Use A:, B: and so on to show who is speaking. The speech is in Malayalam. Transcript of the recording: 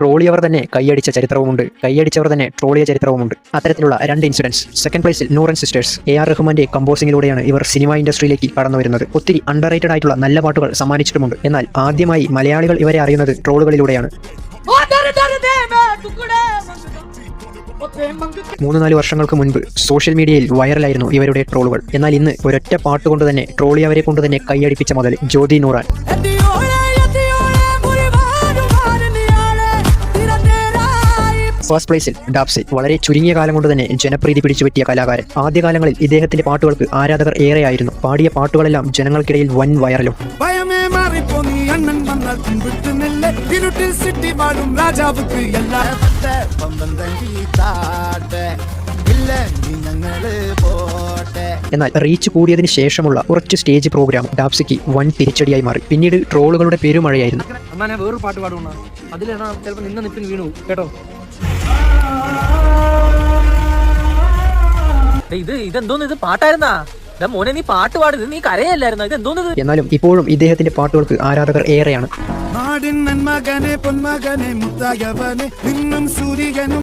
A: ട്രോളിയവർ തന്നെ കൈയടിച്ച ചരിത്രവുമുണ്ട്, കൈയടിച്ചവർ തന്നെ ട്രോളിയ ചരിത്രവുമുണ്ട്. അത്തരത്തിലുള്ള രണ്ട് ഇൻസിഡൻസ്. സെക്കൻഡ് പ്ലേസിൽ നൂർ ആൻഡ് സിസ്റ്റേഴ്സ്. AR റഹ്മാന്റെ കമ്പോസിംഗിലൂടെയാണ് ഇവർ സിനിമ ഇൻഡസ്ട്രിയിലേക്ക് കടന്നു വരുന്നത്. ഒത്തിരി അണ്ടർറേറ്റഡ് ആയിട്ടുള്ള നല്ല പാട്ടുകൾ സമ്മാനിച്ചിട്ടുമുണ്ട്. എന്നാൽ ആദ്യമായി മലയാളികൾ ഇവരെ അറിയുന്നത് ട്രോളുകളിലൂടെയാണ്. 3-4 വർഷങ്ങൾക്ക് മുൻപ് സോഷ്യൽ മീഡിയയിൽ വൈറലായിരുന്നു ഇവരുടെ ട്രോളുകൾ. എന്നാൽ ഇന്ന് ഒരൊറ്റ പാട്ടുകൊണ്ട് തന്നെ ട്രോളിയവരെ കൊണ്ട് തന്നെ കൈയടിപ്പിച്ച മുതൽ ജ്യോതി നൂറാൻ. ഫസ്റ്റ് പ്ലേസിൽ ഡാപ്സി. വളരെ ചുരുങ്ങിയ കാലം കൊണ്ട് തന്നെ ജനപ്രീതി പിടിച്ചുപറ്റിയ കലാകാരൻ. ആദ്യകാലങ്ങളിൽ ഇദ്ദേഹത്തിന്റെ പാട്ടുകൾക്ക് ആരാധകർ ഏറെയായിരുന്നു. പാടിയ പാട്ടുകളെല്ലാം ജനങ്ങൾക്കിടയിൽ വൻ വൈറലും. എന്നാൽ റീച്ച് കൂടിയതിന് ശേഷമുള്ള കുറച്ച് സ്റ്റേജ് പ്രോഗ്രാം ഡാപ്സിക്ക് വൻ തിരിച്ചടിയായി മാറി. പിന്നീട് ട്രോളുകളുടെ പെരുമഴയായിരുന്നു.
B: വേറൊരു പാട്ട് പാടുന്ന അതിലാണ് ചിലപ്പോൾ നിന്ന നിപ്പിൽ വീണു കേട്ടോ. ഇതെന്തോന്ന്, ഇത് പാട്ടായിരുന്നാ? മോനെ നീ പാട്ട് പാടുന്നത്, നീ കരയല്ലായിരുന്ന? ഇത് എന്തോന്നത്?
A: എന്നാലും ഇപ്പോഴും ഇദ്ദേഹത്തിന്റെ പാട്ടുകൾക്ക് ആരാധകർ ഏറെയാണ്.